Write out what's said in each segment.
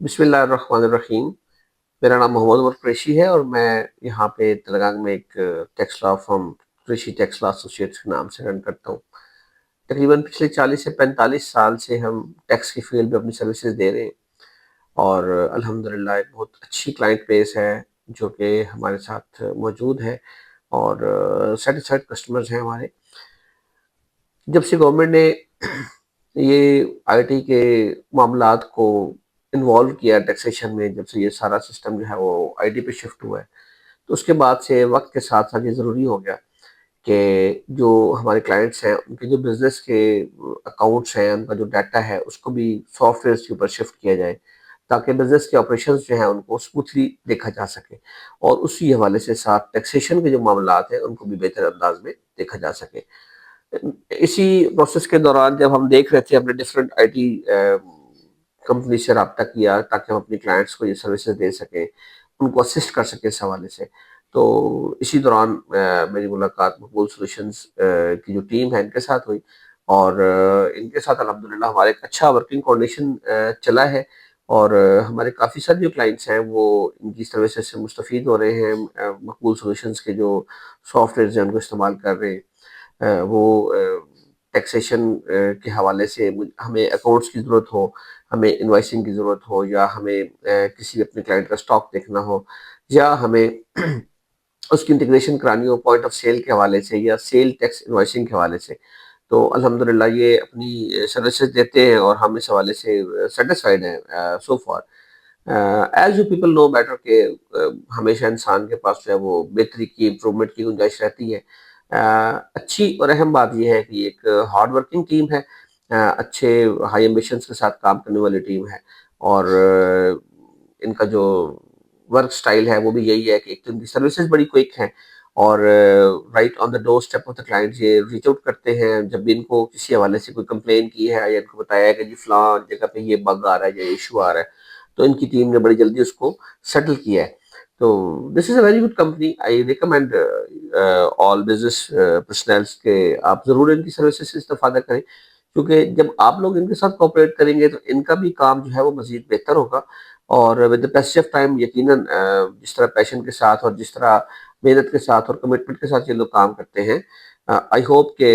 बिस्मिल्लाहिर्रहमानिर्रहीम। मेरा नाम मोहम्मद उमर कुरैशी है और मैं यहाँ पे तलगांग में एक tax law firm Qureshi tax law associates के नाम से रन करता हूँ। तकरीबन पिछले 40 से 45 साल से हम टैक्स की फील्ड में अपनी सर्विसेज दे रहे हैं और अल्हम्दुलिल्लाह एक बहुत अच्छी क्लाइंट बेस है जो कि हमारे साथ मौजूद है और सेटिस्फाइड कस्टमर्स हैं हमारे। जब से गवर्नमेंट ने ये आईटी के मामलात को इन्वॉल्व किया टैक्सेशन में, जब से ये सारा सिस्टम जो है वो आईटी पे शिफ्ट हुआ है, तो उसके बाद से वक्त के साथ साथ ये ज़रूरी हो गया कि जो हमारे क्लाइंट्स हैं उनके जो बिजनेस के अकाउंट्स हैं, उनका जो डाटा है उसको भी सॉफ्टवेयर के ऊपर शिफ्ट किया जाए ताकि बिजनेस के ऑपरेशंस जो हैं उनको स्मूथली देखा जा सके और उसी हवाले से साथ टैक्सेशन के जो मामलात हैं उनको भी बेहतर अंदाज में देखा जा सके। इसी प्रोसेस के दौरान जब हम देख रहे थे, हमने डिफरेंट आईटी कंपनी से रब्ता किया ताकि हम अपने क्लाइंट्स को ये सर्विसेज दे सकें, उनको असिस्ट कर सकें इस हवाले से। तो इसी दौरान मेरी मुलाकात मकबूल सॉल्यूशंस की जो टीम है इनके साथ हुई और इनके साथ अल्हम्दुलिल्लाह हमारा एक अच्छा वर्किंग कोऑर्डिनेशन चला है और हमारे काफ़ी सारे जो क्लाइंट्स हैं वो इनकी सर्विसेज से मुस्तफ़ीद हो रहे हैं। मकबूल सॉल्यूशंस के जो सॉफ्टवेयर हैं उनको इस्तेमाल कर रहे हैं। वो टैक्सेशन के हवाले से हमें अकाउंट्स की ज़रूरत हो, हमें इनवॉइसिंग की ज़रूरत हो या हमें किसी अपने क्लाइंट का स्टॉक देखना हो या हमें उसकी इंटीग्रेशन करानी हो पॉइंट ऑफ सेल के हवाले से या सेल टैक्स इनवॉइसिंग के हवाले से, तो अल्हम्दुलिल्लाह ये अपनी सर्विसेज देते हैं और हम इस हवाले से सेटिस्फाइड हैं so far. As you people know better कि हमेशा इंसान के पास जो है वो बेहतरी की, इम्प्रूवमेंट की गुंजाइश रहती है। अच्छी और अहम बात ये है कि एक हार्ड वर्किंग टीम है, अच्छे हाई एम्बिशंस के साथ काम करने वाली टीम है और इनका जो वर्क स्टाइल है वो भी यही है कि एक तो इनकी सर्विसेज बड़ी क्विक हैं और right on the door step of the client ये रीच आउट करते हैं जब भी इनको किसी हवाले से कोई कंप्लेन की है या इनको बताया है कि जी फलां जगह पे ये बग आ रहा है या इशू आ रहा है, तो इनकी टीम ने बड़ी जल्दी उसको सेटल किया है। तो this is a very good company. I recommend all business personals के आप ज़रूर इनकी सर्विसेज से इस्तेफ़ादा करें, क्योंकि जब आप लोग इनके साथ कोऑपरेट करेंगे तो इनका भी काम जो है वो मज़ीद बेहतर होगा और with the passage of time यकीनन जिस तरह पैशन के साथ और जिस तरह मेहनत के साथ और कमिटमेंट के साथ ये लोग काम करते हैं, आई होप के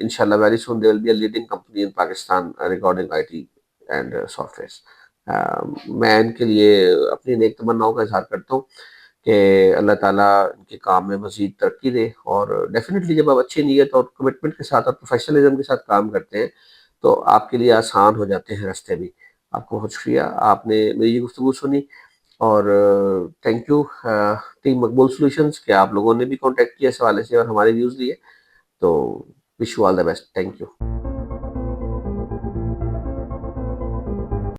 इंशाल्लाह very soon they will be a leading company in Pakistan regarding IT and softwares. मैं इनके लिए अपनी नेक तमन्नाओं का इज़हार करता हूँ कि अल्लाह ताला इनके काम में मज़ीद तरक्की दे और डेफ़िनिटली जब आप अच्छी नीयत और कमिटमेंट के साथ और प्रोफ़ेशनलिज़्म के साथ काम करते हैं, तो आपके लिए आसान हो जाते हैं रास्ते भी। आपको बहुत शुक्रिया, आपने मेरी ये गुफ्तगू सुनी और thank you team Maqbool solutions कि आप लोगों ने भी कॉन्टैक्ट किया इस हवाले से और हमारे व्यूज़ लिए। तो wish you all the best. Thank you.